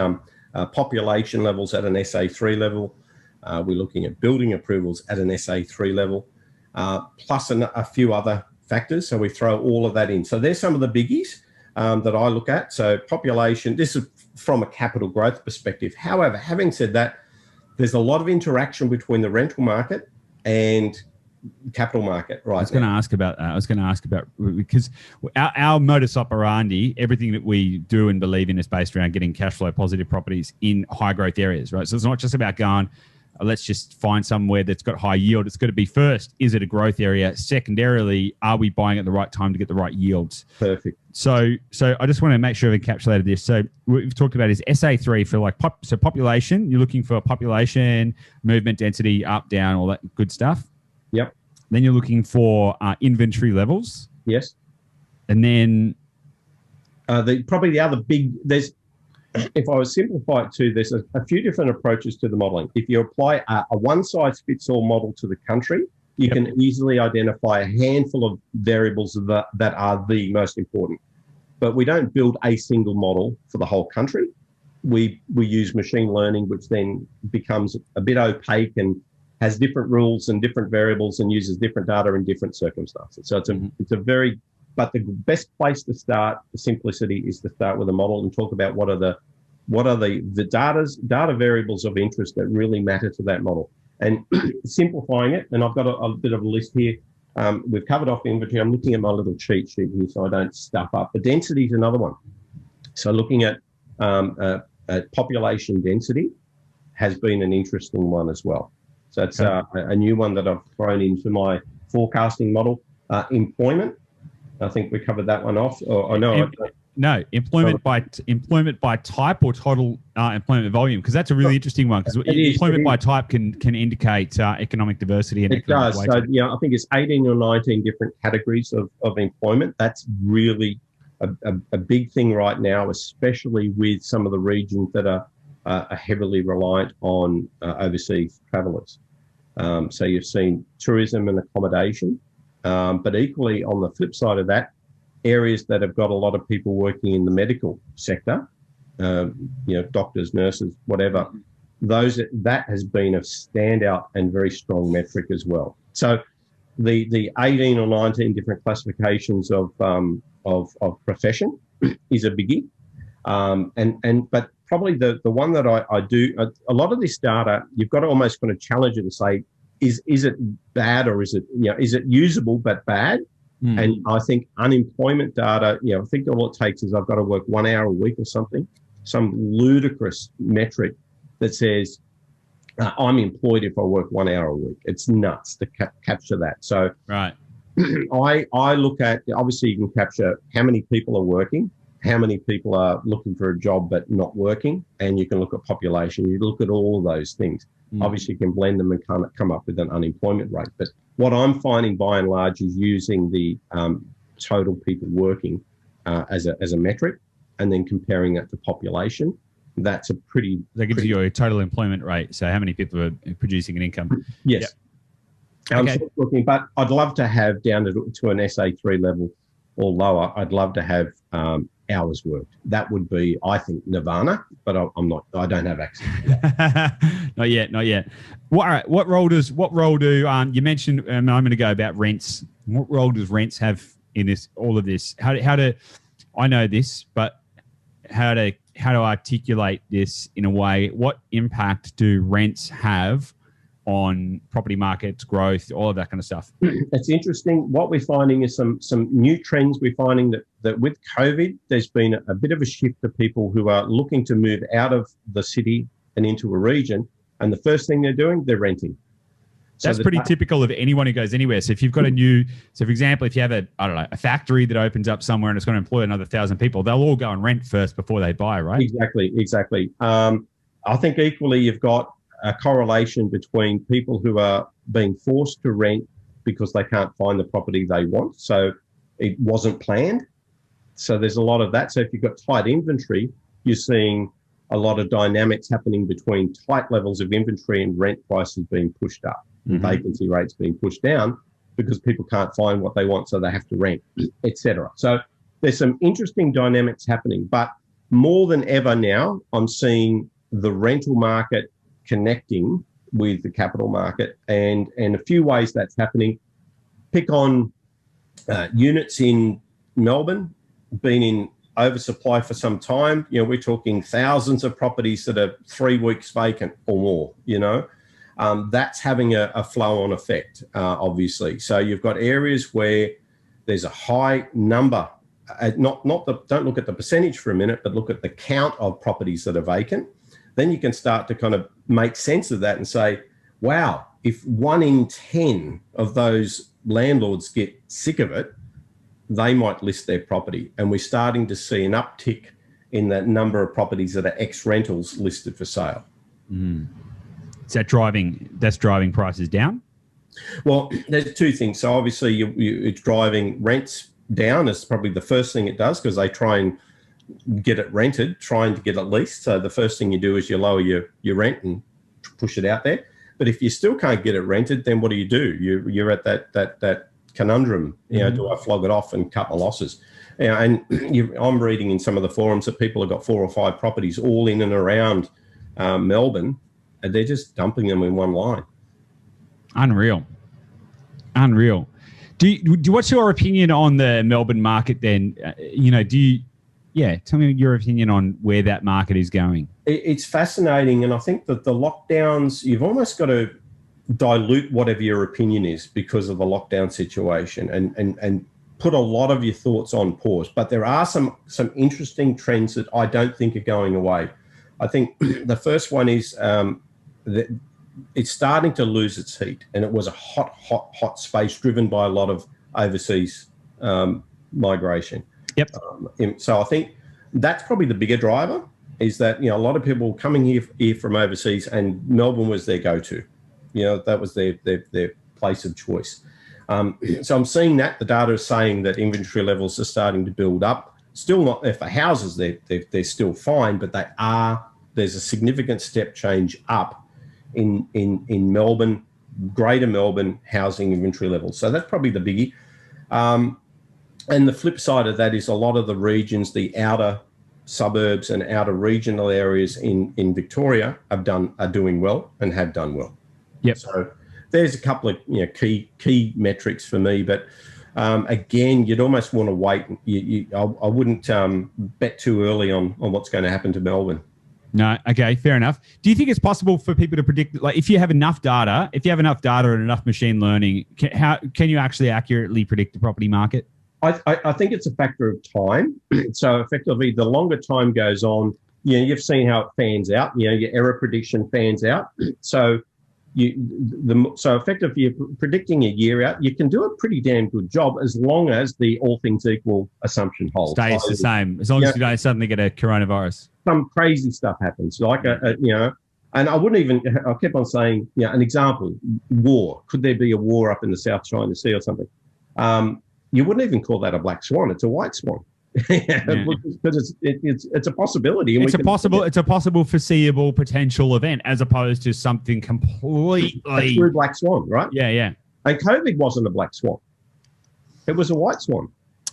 population levels at an SA3 level. We're looking at building approvals at an SA3 level, plus a few other factors. So we throw all of that in. So there's some of the biggies that I look at. So population, this is from a capital growth perspective. However, having said that, there's a lot of interaction between the rental market and capital market, right? I was going to ask about that. Because our modus operandi, everything that we do and believe in is based around getting cash flow positive properties in high growth areas, right? So it's not just about going, let's just find somewhere that's got high yield. It's got to be first, is it a growth area? Secondarily, are we buying at the right time to get the right yields? Perfect. So I just want to make sure I've encapsulated this. So what we've talked about is SA3 for population. You're looking for population, movement, density, up, down, all that good stuff. Yep. Then you're looking for inventory levels. Yes. And then probably the other big, if I was simplify it too, there's a few different approaches to the modelling. If you apply a one-size-fits-all model to the country, you can easily identify a handful of variables that are the most important. But we don't build a single model for the whole country. We use machine learning, which then becomes a bit opaque and has different rules and different variables and uses different data in different circumstances. So but the best place to start, the simplicity, is to start with a model and talk about what are the data variables of interest that really matter to that model. And simplifying it, and I've got a bit of a list here. We've covered off inventory. I'm looking at my little cheat sheet here so I don't stuff up. But density is another one. So looking at population density has been an interesting one as well. So it's a new one that I've thrown into my forecasting model. Employment. I think we covered that one off. No, employment by type or total employment volume, because that's a really interesting one. Because employment by type can indicate economic diversity and economic weighting. So I think it's 18 or 19 different categories of employment. That's really a big thing right now, especially with some of the regions that are heavily reliant on overseas travellers. So you've seen tourism and accommodation. But equally, on the flip side of that, areas that have got a lot of people working in the medical sector, doctors, nurses, whatever, that has been a standout and very strong metric as well. So the 18 or 19 different classifications of profession is a biggie. But probably the one that I do, a lot of this data, you've got to almost kind of challenge it and say, is it bad, or is it usable but bad? And I think unemployment data, I think all it takes is I've got to work 1 hour a week or something, some ludicrous metric that says I'm employed if I work 1 hour a week. It's nuts to capture that. So right. I look at, obviously you can capture how many people are working, how many people are looking for a job but not working, and you can look at population. You look at all of those things. Obviously, you can blend them and come up with an unemployment rate. But what I'm finding, by and large, is using the total people working as a metric, and then comparing that to population. That gives you your total employment rate. So how many people are producing an income? Yes. Yep. Okay. I'm looking, but I'd love to have down to an SA3 level or lower. I'd love to have hours worked. That would be, I think, nirvana, but I don't have access to that. Not yet. What role do you mentioned a moment ago about rents? What role does rents have in all of this? How to I know this, but how to articulate this in a way? What impact do rents have on property markets, growth, all of that kind of stuff? It's interesting. What we're finding is some new trends. We're finding that with COVID, there's been a bit of a shift to people who are looking to move out of the city and into a region. And the first thing they're doing, they're renting. That's pretty typical of anyone who goes anywhere. So if you've got for example, if you have a factory that opens up somewhere and it's going to employ another 1,000 people, they'll all go and rent first before they buy, right? Exactly. I think equally you've got a correlation between people who are being forced to rent because they can't find the property they want. So it wasn't planned. So there's a lot of that. So if you've got tight inventory, you're seeing a lot of dynamics happening between tight levels of inventory and rent prices being pushed up, and vacancy rates being pushed down because people can't find what they want, so they have to rent, etc. So there's some interesting dynamics happening, but more than ever now, I'm seeing the rental market connecting with the capital market, and a few ways that's happening. Pick on units in Melbourne, been in oversupply for some time. You know, we're talking thousands of properties that are 3 weeks vacant or more, you know. That's having a flow-on effect, obviously. So you've got areas where there's a high number, don't look at the percentage for a minute, but look at the count of properties that are vacant. Then you can start to kind of make sense of that and say, wow, if 1 in 10 of those landlords get sick of it, they might list their property. And we're starting to see an uptick in the number of properties that are ex-rentals listed for sale. Is that that's driving prices down? Well, there's two things. So obviously it's driving rents down is probably the first thing it does, because they try and get it rented, trying to get it leased. So the first thing you do is you lower your rent and push it out there. But if you still can't get it rented, then what do? You're at that conundrum. You know, do I flog it off and cut my losses? You know, and I'm reading in some of the forums that people have got 4 or 5 properties all in and around Melbourne, and they're just dumping them in one line. Unreal. What's your opinion on the Melbourne market then? Tell me your opinion on where that market is going. It's fascinating, and I think that the lockdowns, you've almost got to dilute whatever your opinion is because of the lockdown situation, and put a lot of your thoughts on pause. But there are some interesting trends that I don't think are going away. I think the first one is that it's starting to lose its heat, and it was a hot space driven by a lot of overseas migration. Yep. So I think that's probably the bigger driver, is that, you know, a lot of people coming here from overseas, and Melbourne was their go-to. You know, that was their place of choice. So I'm seeing that. The data is saying that inventory levels are starting to build up. Still not there for houses. They're still fine, but there's a significant step change up in Melbourne, Greater Melbourne housing inventory levels. So that's probably the biggie. And the flip side of that is a lot of the regions, the outer suburbs and outer regional areas in Victoria are doing well and have done well. Yep. So there's a couple of key metrics for me, but again, you'd almost want to wait. I wouldn't bet too early on what's going to happen to Melbourne. No, okay, fair enough. Do you think it's possible for people to predict, like, if you have enough data and enough machine learning, can you actually accurately predict the property market? I think it's a factor of time. So effectively, the longer time goes on, you've seen how it fans out. Your error prediction fans out. So effectively, you're predicting a year out, you can do a pretty damn good job as long as the all things equal assumption holds. Stays the same, as long as you don't suddenly get a coronavirus. Some crazy stuff happens, like and I kept on saying, an example, war. Could there be a war up in the South China Sea or something? You wouldn't even call that a black swan. It's a white swan. Because it's a possibility. It's a possible foreseeable potential event, as opposed to something completely a true black swan, right? Yeah. And COVID wasn't a black swan. It was a white swan.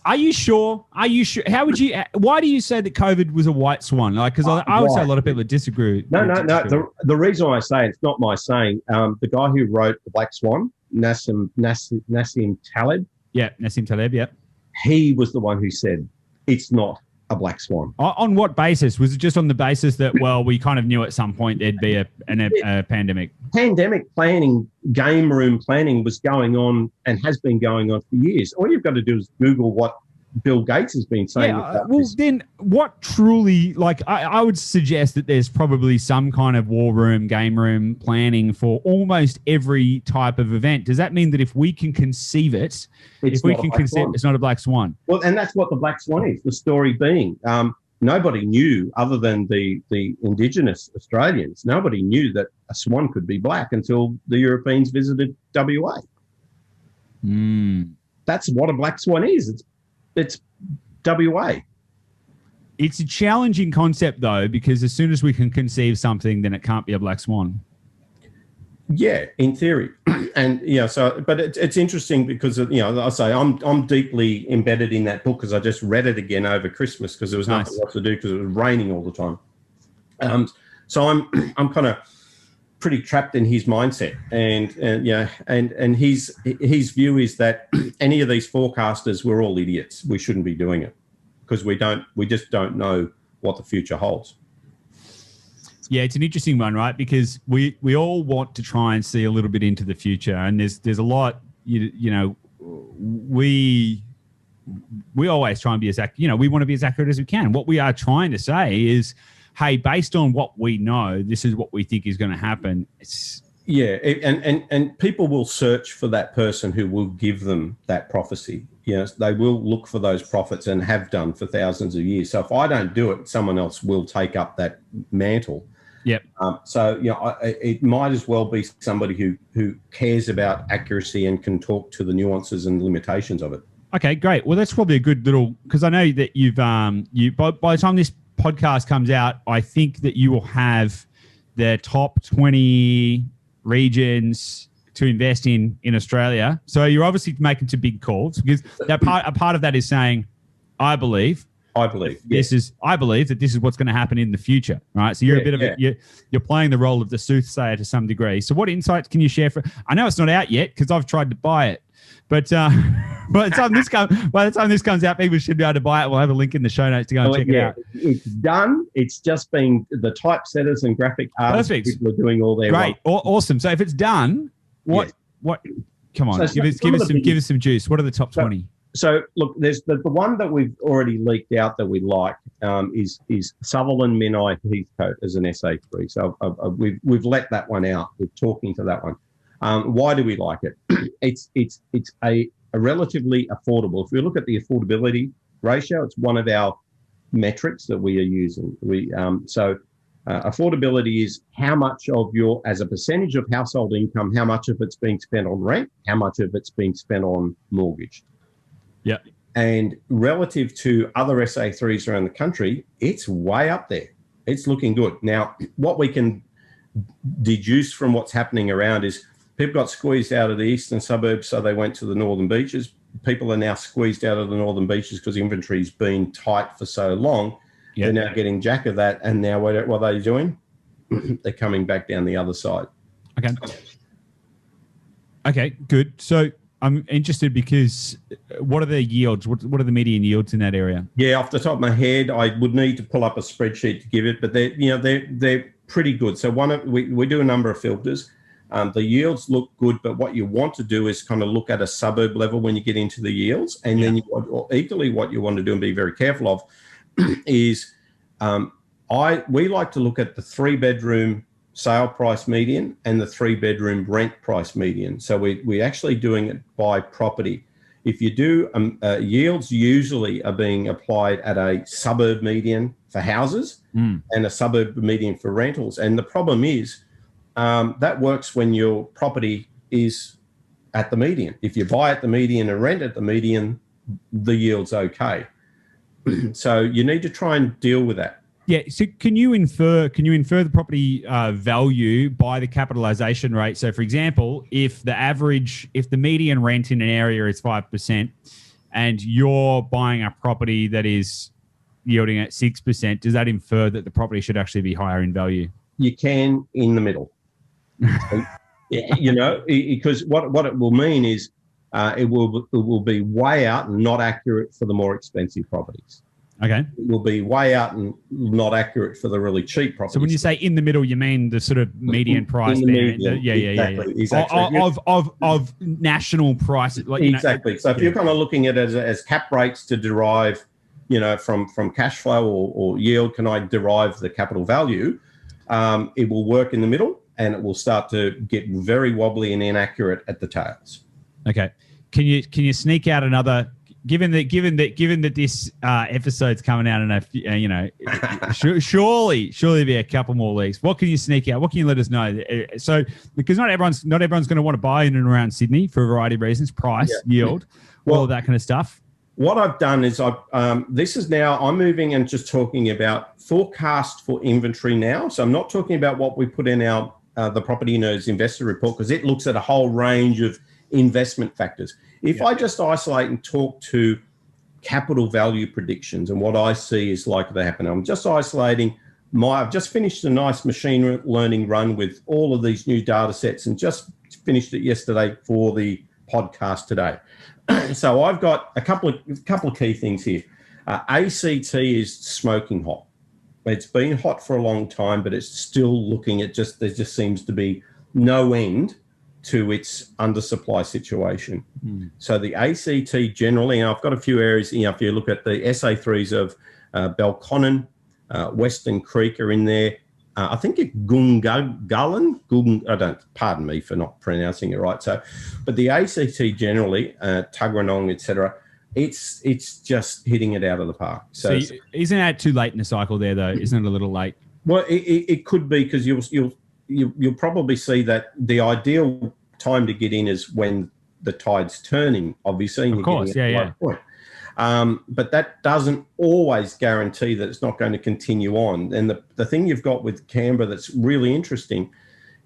Are you sure? Why do you say that COVID was a white swan? Like, because I would say a lot of people disagree. No. The reason I say it's not my saying. The guy who wrote The Black Swan, Nassim Taleb. Yeah, Nassim Taleb. Yeah. He was the one who said it's not a black swan. On what basis? Was it just on the basis that, well, we kind of knew at some point there'd be a pandemic? Pandemic planning, game room planning was going on and has been going on for years. All you've got to do is Google what Bill Gates has been saying. Then what truly, like, I would suggest that there's probably some kind of war room, game room planning for almost every type of event. Does that mean that if we can conceive it, it's not a black swan? Well, and that's what the black swan is. The story being, nobody knew, other than the Indigenous Australians, nobody knew that a swan could be black until the Europeans visited WA. That's what a black swan is. It's WA. It's a challenging concept, though, because as soon as we can conceive something, then it can't be a black swan. Yeah, in theory. And, but it's interesting because, I say I'm deeply embedded in that book because I just read it again over Christmas because there was nothing else to do because it was raining all the time. So I'm kind of pretty trapped in his mindset. And his view is that any of these forecasters, we're all idiots. We shouldn't be doing it because we just don't know what the future holds. Yeah, it's an interesting one, right? Because we all want to try and see a little bit into the future, and there's a lot. We always try and be as accurate. We want to be as accurate as we can. What we are trying to say is, hey, based on what we know, this is what we think is going to happen. And people will search for that person who will give them that prophecy. They will look for those prophets and have done for thousands of years. So if I don't do it, someone else will take up that mantle. Yep. It might as well be somebody who cares about accuracy and can talk to the nuances and limitations of it. Okay, great. Well, that's probably a good little, because I know that you've by the time this podcast comes out, I think that you will have the top 20 regions to invest in Australia. So you're obviously making some big calls because a part of that is saying, I believe that this is what's going to happen in the future, right? So you're you're playing the role of the soothsayer to some degree. So what insights can you share? I know it's not out yet because I've tried to buy it, but by the time this comes out, people should be able to buy it. We'll have a link in the show notes to go and check it out. It's done. It's just been the typesetters and graphic artists. Perfect. People are doing all their great, awesome. So if it's done, what? Come on, give us some juice. What are the top 20? So look, there's the one that we've already leaked out that we like is Sutherland, Menai, Heathcote as an SA3. So we've let that one out. We're talking to that one. Why do we like it? It's a relatively affordable. If we look at the affordability ratio, it's one of our metrics that we are using. Affordability is how much of as a percentage of household income, how much of it's being spent on rent, how much of it's being spent on mortgage. Yeah. And relative to other SA3s around the country, it's way up there. It's looking good. Now, what we can deduce from what's happening around is people got squeezed out of the eastern suburbs, so they went to the northern beaches. People are now squeezed out of the northern beaches because inventory's been tight for so long. Yep. They're now getting jack of that, and now what are they doing? They're coming back down the other side. Okay, good. So I'm interested because what are the yields? What are the median yields in that area? Yeah, off the top of my head, I would need to pull up a spreadsheet to give it, but they're pretty good. So we do a number of filters. The yields look good, but what you want to do is kind of look at a suburb level when you get into the yields, and then equally what you want to do and be very careful of is we like to look at the 3-bedroom sale price median and the 3-bedroom rent price median. So we're actually doing it by property. If you do, yields usually are being applied at a suburb median for houses and a suburb median for rentals. And the problem is that works when your property is at the median. If you buy at the median and rent at the median, the yield's okay. So you need to try and deal with that. Yeah. So can you infer the property value by the capitalization rate? So for example, if the median rent in an area is 5% and you're buying a property that is yielding at 6%, does that infer that the property should actually be higher in value? You can in the middle. Because what it will mean is it will be way out and not accurate for the more expensive properties. Okay. It will be way out and not accurate for the really cheap properties. So when you say in the middle, you mean the sort of median price band? Exactly. Of national prices. Exactly. So if you're kind of looking at it as cap rates to derive, from cash flow or yield, can I derive the capital value? It will work in the middle, and it will start to get very wobbly and inaccurate at the tails. Okay. Can you sneak out another? Given that this episode's coming out in surely be a couple more leaks. What can you sneak out? What can you let us know? So because not everyone's going to want to buy in and around Sydney for a variety of reasons, price, yield, all of that kind of stuff. What I've done is I'm moving and just talking about forecast for inventory now. So I'm not talking about what we put in our the Property Nerds investor report, because it looks at a whole range of investment factors. If I just isolate and talk to capital value predictions and what I see is likely to happen, I'm just isolating I've just finished a nice machine learning run with all of these new data sets and just finished it yesterday for the podcast today. So I've got a couple of key things here. ACT is smoking hot. It's been hot for a long time, but it's still looking at there just seems to be no end to its undersupply situation. So the ACT generally, and I've got a few areas, if you look at the SA3s of Belconnen, Western Creek are in there. I think it's Gungalan, pardon me for not pronouncing it right. So, but the ACT generally, Tuggeranong, etc., it's just hitting it out of the park. So isn't that too late in the cycle there, though? Isn't it a little late? Well, it could be, because you'll probably see that the ideal time to get in is when the tide's turning, obviously. Of course, yeah. Point. But that doesn't always guarantee that it's not going to continue on. And the thing you've got with Canberra that's really interesting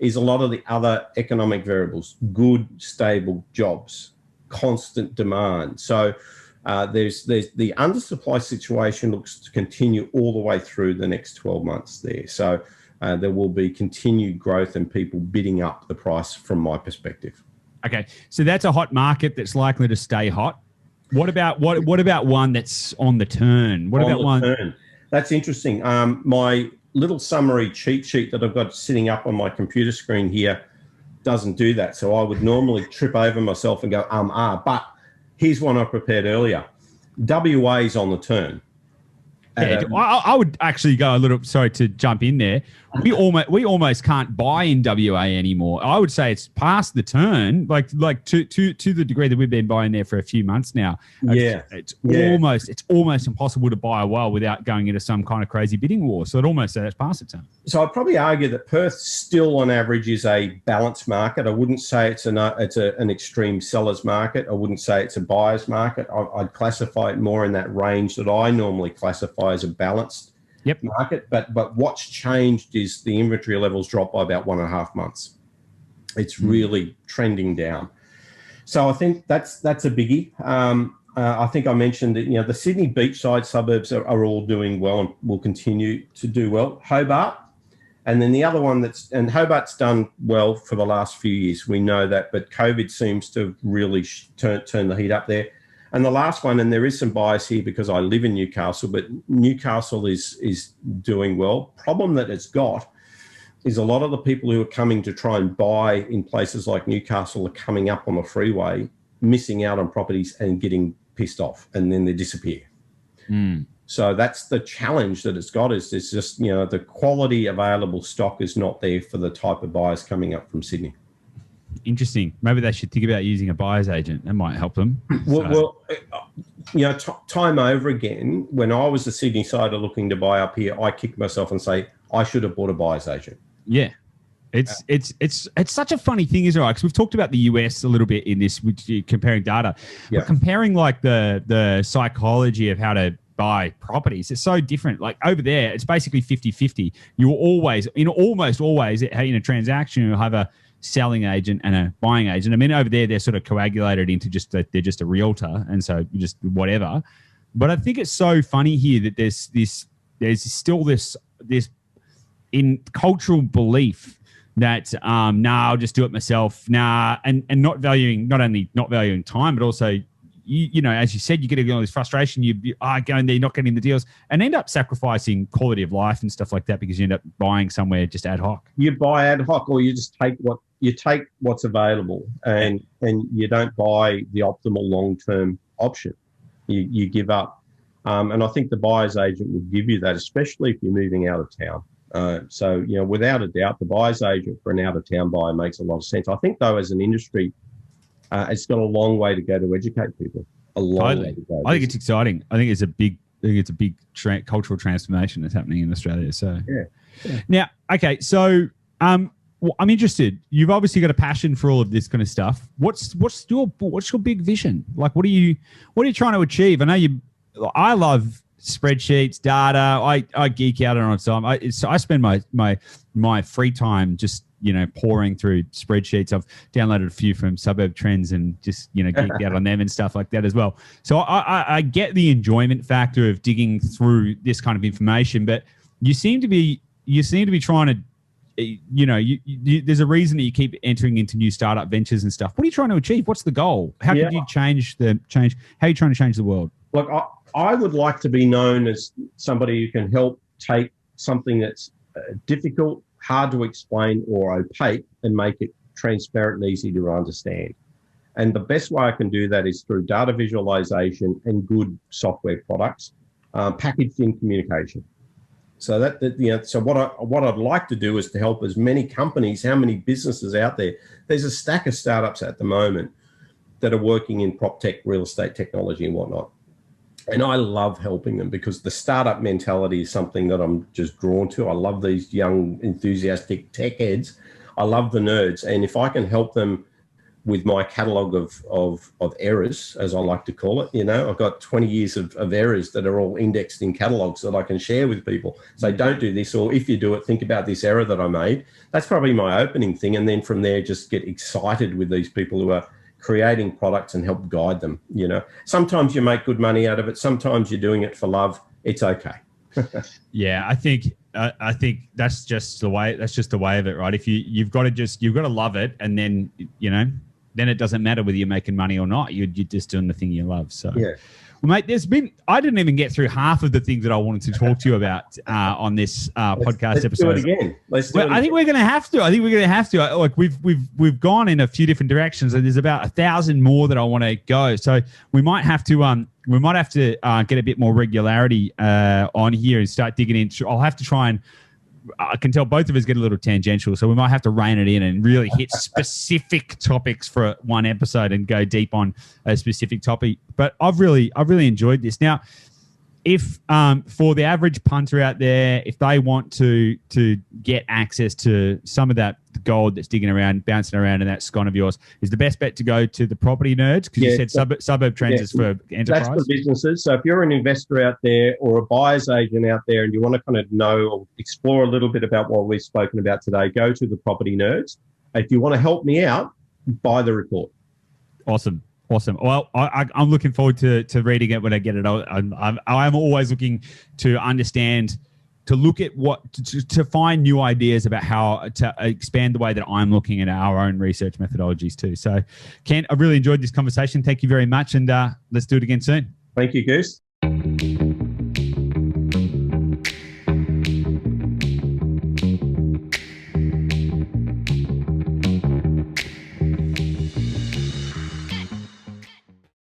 is a lot of the other economic variables: good, stable jobs, constant demand. So there's the undersupply situation looks to continue all the way through the next 12 months there. So there will be continued growth and people bidding up the price from my perspective. Okay, so that's a hot market that's likely to stay hot. What about one that's on the turn? What about one? Turn. That's interesting. My little summary cheat sheet that I've got sitting up on my computer screen here doesn't do that. So I would normally trip over myself and go, but here's one I prepared earlier. WA's on the turn. Yeah, I would actually go a little, sorry to jump in there. We almost can't buy in WA anymore. I would say it's past the turn, like to the degree that we've been buying there for a few months now. It's almost impossible to buy a well without going into some kind of crazy bidding war. So it's past the turn. So I'd probably argue that Perth still on average is a balanced market. I wouldn't say it's an extreme seller's market. I wouldn't say it's a buyer's market. I'd classify it more in that range that I normally classify as a balanced market. But what's changed is the inventory levels dropped by about 1.5 months. It's really trending down. So I think that's a biggie. I think I mentioned that the Sydney beachside suburbs are all doing well and will continue to do well. Hobart, and then the other one Hobart's done well for the last few years. We know that, but COVID seems to really turn the heat up there. And the last one, and there is some bias here because I live in Newcastle, but Newcastle is doing well. Problem that it's got is a lot of the people who are coming to try and buy in places like Newcastle are coming up on the freeway, missing out on properties and getting pissed off, and then they disappear. So that's the challenge that it's got, is it's just, the quality available stock is not there for the type of buyers coming up from Sydney. Interesting. Maybe they should think about using a buyer's agent. That might help them. Time over again, when I was a Sydney sider looking to buy up here, I kicked myself and say, I should have bought a buyer's agent. Yeah. It's such a funny thing, isn't it? Because we've talked about the US a little bit in this, comparing data. But comparing like the psychology of how to buy properties, it's so different. Like over there, it's basically 50-50. You're always, almost always in a transaction, you'll have a selling agent and a buying agent. I mean, over there, they're sort of coagulated into just that they're just a realtor, and so you just whatever. But I think it's so funny here that there's still this in cultural belief that I'll just do it myself. And not only not valuing time, but also as you said, you get all this frustration. You go in there, you're not getting the deals, and end up sacrificing quality of life and stuff like that because you end up buying somewhere just ad hoc. You buy ad hoc, or you just take what's available, and you don't buy the optimal long-term option. You give up, and I think the buyer's agent will give you that, especially if you're moving out of town. So without a doubt, the buyer's agent for an out-of-town buyer makes a lot of sense. I think, though, as an industry, it's got a long way to go to educate people. A long way to go. I think it's exciting. I think it's a big cultural transformation that's happening in Australia. So yeah. Now, okay, so well, I'm interested. You've obviously got a passion for all of this kind of stuff. What's your big vision? Like, what are you trying to achieve? I know I love spreadsheets, data. I geek out on it. So I spend my free time just, pouring through spreadsheets. I've downloaded a few from Suburb Trends and just, geeked out on them and stuff like that as well. So I get the enjoyment factor of digging through this kind of information, but you seem to be trying to, there's a reason that you keep entering into new startup ventures and stuff. What are you trying to achieve? What's the goal? How could you change? How are you trying to change the world? Look, I would like to be known as somebody who can help take something that's difficult, hard to explain, or opaque and make it transparent and easy to understand. And the best way I can do that is through data visualization and good software products packaged in communication. So so what I'd like to do is to help as many companies, how many businesses out there. There's a stack of startups at the moment that are working in prop tech, real estate technology and whatnot. And I love helping them because the startup mentality is something that I'm just drawn to. I love these young, enthusiastic tech heads. I love the nerds. And if I can help them with my catalogue of errors, as I like to call it, I've got 20 years of errors that are all indexed in catalogues that I can share with people. Say, don't do this, or if you do it, think about this error that I made. That's probably my opening thing. And then from there, just get excited with these people who are creating products and help guide them. Sometimes you make good money out of it. Sometimes you're doing it for love. It's okay. Yeah, I think that's just the way. That's just the way of it, right? If you've got to love it, and then then it doesn't matter whether you're making money or not. You're just doing the thing you love. So yeah. Well, mate, I didn't even get through half of the things that I wanted to talk to you about on this podcast episode. Let's do it again. I think we're going to have to. Like we've gone in a few different directions, and there's about 1,000 more that I want to go. So we might have to get a bit more regularity on here and start digging into. I'll have to try and. I can tell both of us get a little tangential, so we might have to rein it in and really hit specific topics for one episode and go deep on a specific topic. But I've really enjoyed this. Now, if for the average punter out there, if they want to get access to some of that gold that's digging around, bouncing around in that scone of yours, is the best bet to go to the Property Nerds? Because you said Suburb Trends is for enterprise. That's for businesses. So if you're an investor out there or a buyer's agent out there and you want to kind of know or explore a little bit about what we've spoken about today, go to the Property Nerds. If you want to help me out, buy the report. Awesome. Well, I'm looking forward to reading it when I get it. I'm always looking to understand, to look at to find new ideas about how to expand the way that I'm looking at our own research methodologies too. So, Kent, I really enjoyed this conversation. Thank you very much, and let's do it again soon. Thank you, Goose.